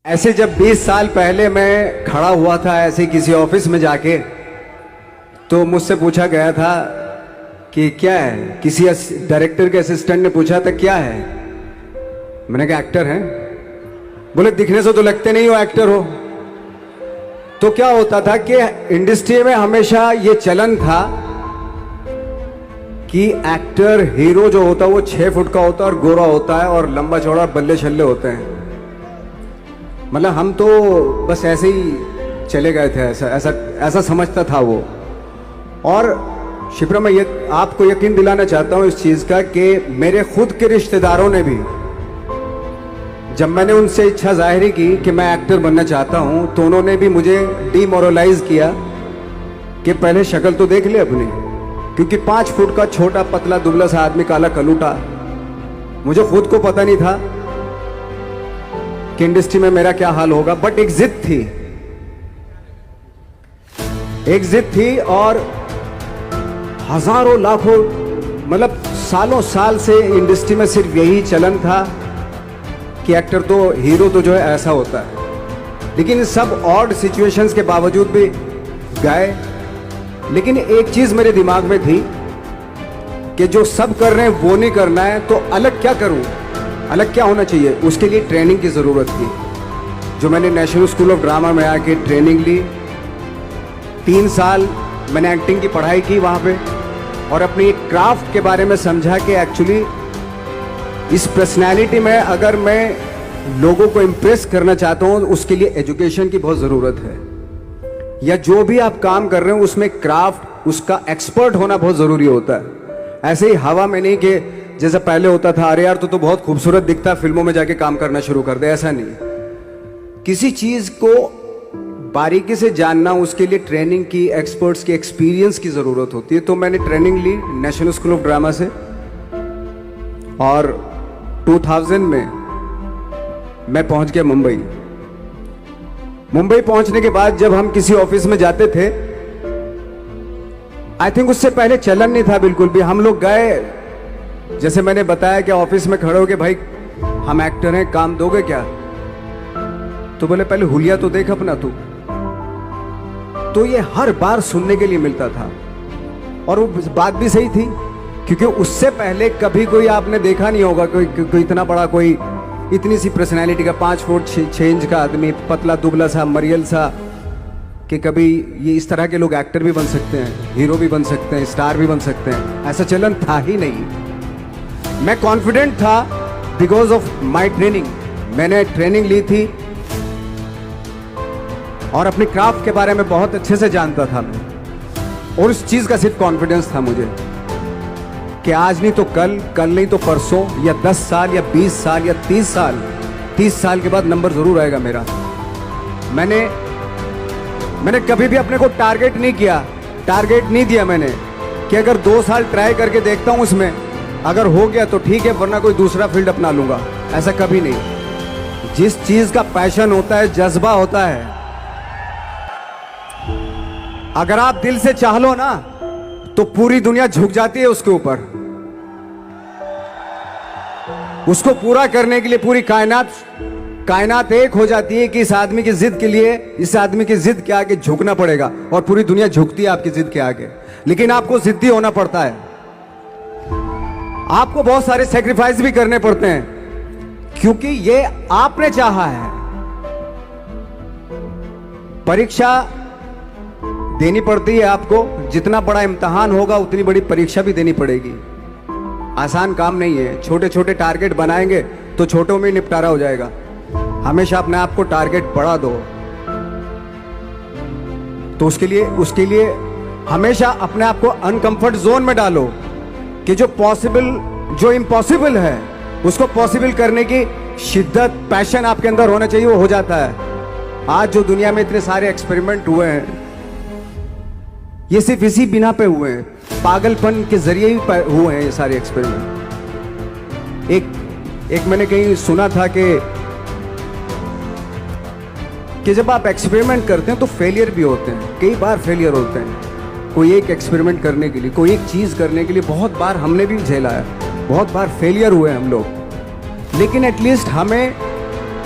ऐसे जब 20 साल पहले मैं खड़ा हुआ था ऐसे किसी ऑफिस में जाके, तो मुझसे पूछा गया था कि क्या है। किसी डायरेक्टर के असिस्टेंट ने पूछा था क्या है। मैंने कहा एक्टर हैं। बोले दिखने से तो लगते नहीं हो एक्टर हो। तो क्या होता था कि इंडस्ट्री में हमेशा ये चलन था कि एक्टर हीरो जो होता है वो 6 फुट का होता है और गोरा होता है और लंबा चौड़ा बल्ले छल्ले होते हैं। मतलब हम तो बस ऐसे ही चले गए थे, ऐसा ऐसा ऐसा समझता था वो। और शिप्रा, मैं आपको यकीन दिलाना चाहता हूं इस चीज का कि मेरे खुद के रिश्तेदारों ने भी, जब मैंने उनसे इच्छा जाहिर की कि मैं एक्टर बनना चाहता हूं, तो उन्होंने भी मुझे डीमोरलाइज किया कि पहले शक्ल तो देख ले अपनी, क्योंकि 5 फुट का छोटा पतला दुबला सा आदमी, काला कलूटा। मुझे खुद को पता नहीं था कि इंडस्ट्री में मेरा क्या हाल होगा, बट एक जिद थी, एक जिद थी। और हजारों लाखों, मतलब सालों साल से इंडस्ट्री में सिर्फ यही चलन था कि एक्टर तो, हीरो तो जो है ऐसा होता है। लेकिन सब ऑड सिचुएशंस के बावजूद भी गए। लेकिन एक चीज मेरे दिमाग में थी कि जो सब कर रहे हैं वो नहीं करना है, तो अलग क्या करूं, अलग क्या होना चाहिए। उसके लिए ट्रेनिंग की जरूरत थी, जो मैंने नेशनल स्कूल ऑफ ड्रामा में आके ट्रेनिंग ली। 3 साल मैंने एक्टिंग की पढ़ाई की वहां पे, और अपनी क्राफ्ट के बारे में समझा कि एक्चुअली इस पर्सनैलिटी में अगर मैं लोगों को इम्प्रेस करना चाहता हूं, उसके लिए एजुकेशन की बहुत ज़रूरत है। या जो भी आप काम कर रहे हो उसमें क्राफ्ट, उसका एक्सपर्ट होना बहुत ज़रूरी होता है। ऐसे ही हवा में नहीं कि जैसा पहले होता था, अरे यार तो बहुत खूबसूरत दिखता, फिल्मों में जाके काम करना शुरू कर दे, ऐसा नहीं। किसी चीज़ को बारीकी से जानना, उसके लिए ट्रेनिंग की, एक्सपर्ट्स की, एक्सपीरियंस की ज़रूरत होती है। तो मैंने ट्रेनिंग ली नेशनल स्कूल ऑफ ड्रामा से, और 2000 में मैं पहुंच गया मुंबई। मुंबई पहुंचने के बाद जब हम किसी ऑफिस में जाते थे, आई थिंक उससे पहले चलन नहीं था बिल्कुल भी। हम लोग गए, जैसे मैंने बताया कि ऑफिस में खड़े हो के, भाई हम एक्टर हैं, काम दोगे क्या? तो बोले पहले हुलिया तो देख अपना तू। तो ये हर बार सुनने के लिए मिलता था, और वो बात भी सही थी, क्योंकि उससे पहले कभी कोई आपने देखा नहीं होगा कोई इतना बड़ा, कोई इतनी सी पर्सनैलिटी का 5 फुट 6 इंच का आदमी, पतला दुबला सा, मरियल सा, कि कभी ये इस तरह के लोग एक्टर भी बन सकते हैं, हीरो भी बन सकते हैं, स्टार भी बन सकते हैं। ऐसा चलन था ही नहीं। मैं कॉन्फिडेंट था बिकॉज ऑफ माई ट्रेनिंग। मैंने ट्रेनिंग ली थी और अपनी क्राफ्ट के बारे में बहुत अच्छे से जानता था मैं, और उस चीज का सिर्फ कॉन्फिडेंस था मुझे कि आज नहीं तो कल, कल नहीं तो परसों, या 10 साल या 20 साल या 30 साल के बाद नंबर जरूर आएगा मेरा। मैंने कभी भी अपने को टारगेट नहीं किया, टारगेट नहीं दिया मैंने कि अगर 2 साल ट्राई करके देखता हूं, उसमें अगर हो गया तो ठीक है, वरना कोई दूसरा फील्ड अपना लूंगा। ऐसा कभी नहीं। जिस चीज का पैशन होता है, जज्बा होता है, अगर आप दिल से चाह लो ना, तो पूरी दुनिया झुक जाती है उसके ऊपर। उसको पूरा करने के लिए पूरी कायनात एक हो जाती है कि इस आदमी की जिद के लिए, इस आदमी की जिद के आगे झुकना पड़ेगा, और पूरी दुनिया झुकती है आपकी जिद के आगे। लेकिन आपको जिद्दी होना पड़ता है, आपको बहुत सारे सेक्रीफाइस भी करने पड़ते हैं, क्योंकि ये आपने चाहा है। परीक्षा देनी पड़ती है आपको, जितना बड़ा इम्तिहान होगा उतनी बड़ी परीक्षा भी देनी पड़ेगी। आसान काम नहीं है। छोटे छोटे टारगेट बनाएंगे तो छोटों में निपटारा हो जाएगा। हमेशा अपने आप को टारगेट बढ़ा दो। तो उसके लिए हमेशा अपने आप को अनकंफर्ट जोन में डालो, कि जो इम्पॉसिबल है उसको पॉसिबल करने की शिद्दत, पैशन आपके अंदर होना चाहिए, वो हो जाता है। आज जो दुनिया में इतने सारे एक्सपेरिमेंट हुए हैं, ये सिर्फ इसी बिना पे हुए हैं, पागलपन के जरिए ही हुए हैं ये सारे एक्सपेरिमेंट। एक मैंने कहीं सुना था कि जब आप एक्सपेरिमेंट करते हैं तो फेलियर भी होते हैं, कई बार फेलियर होते हैं। कोई एक एक्सपेरिमेंट करने के लिए, कोई एक चीज करने के लिए बहुत बार हमने भी झेला है, बहुत बार फेलियर हुए हम लोग। लेकिन एटलीस्ट हमें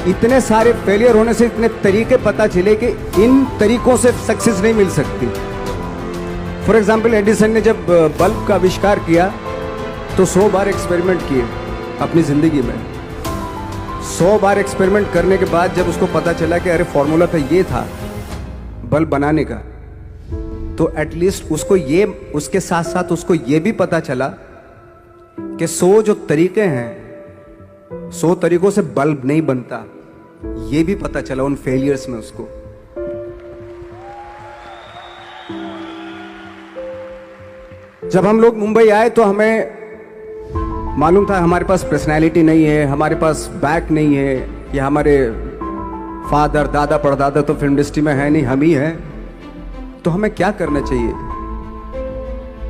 इतने सारे फेलियर होने से इतने तरीके पता चले कि इन तरीकों से सक्सेस नहीं मिल सकती। फॉर एग्जाम्पल, एडिसन ने जब बल्ब का आविष्कार किया तो 100 बार एक्सपेरिमेंट किए अपनी ज़िंदगी में। 100 बार एक्सपेरिमेंट करने के बाद जब उसको पता चला कि अरे फॉर्मूला तो ये था बल्ब बनाने का, तो एटलीस्ट उसको ये, उसके साथ साथ उसको ये भी पता चला कि 100 जो तरीके हैं, 100 तरीकों से बल्ब नहीं बनता, ये भी पता चला उन फेलियर्स में उसको। जब हम लोग मुंबई आए तो हमें मालूम था हमारे पास पर्सनैलिटी नहीं है, हमारे पास बैक नहीं है, या हमारे फादर दादा परदादा तो फिल्म इंडस्ट्री में है नहीं, हम ही हैं, तो हमें क्या करना चाहिए।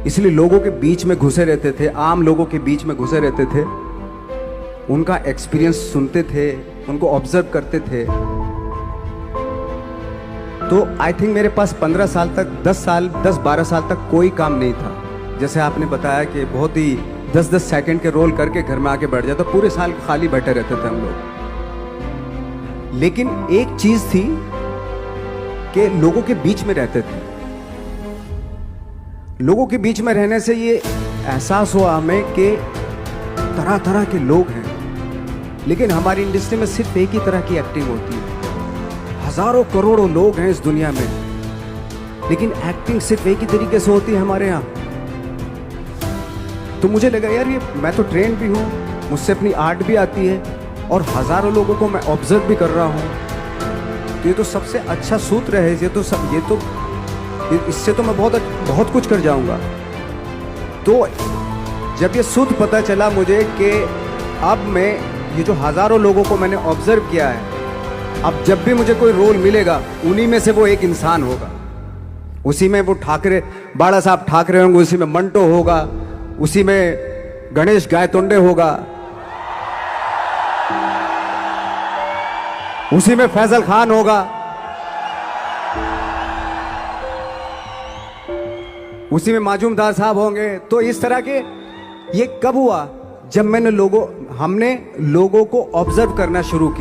इसलिए लोगों के बीच में घुसे रहते थे, आम लोगों के बीच में घुसे रहते थे, उनका एक्सपीरियंस सुनते थे, उनको ऑब्जर्व करते थे। तो आई थिंक मेरे पास 15 साल तक, 10-12 साल तक कोई काम नहीं था। जैसे आपने बताया कि बहुत ही 10-10 सेकंड के रोल करके घर में आके बैठ जाता, पूरे साल खाली बैठे रहते थे हम लोग। लेकिन एक चीज थी कि लोगों के बीच में रहते थे। लोगों के बीच में रहने से ये एहसास हुआ हमें कि तरह तरह के लोग हैं, लेकिन हमारी इंडस्ट्री में सिर्फ एक ही तरह की एक्टिंग होती है। हजारों करोड़ों लोग हैं इस दुनिया में, लेकिन एक्टिंग सिर्फ एक ही तरीके से होती है हमारे यहाँ। तो मुझे लगा यार, ये मैं तो ट्रेन भी हूँ, मुझसे अपनी आर्ट भी आती है, और हजारों लोगों को मैं ऑब्जर्व भी कर रहा हूँ। तो ये तो सबसे अच्छा सूत्र है, इससे तो मैं बहुत कुछ कर जाऊंगा। तो जब ये सूत्र पता चला मुझे कि अब मैं ये जो हजारों लोगों को मैंने ऑब्जर्व किया है, अब जब भी मुझे कोई रोल मिलेगा उन्हीं में से वो एक इंसान होगा। उसी में वो ठाकरे, बाड़ा साहब ठाकरे होंगे, उसी में मंटो होगा, उसी में गणेश गायतोंडे होगा, उसी में फैजल खान होगा, उसी में माजूमदार साहब होंगे। तो इस तरह के, ये कब हुआ? जब हमने लोगों को ऑब्जर्व करना शुरू किया।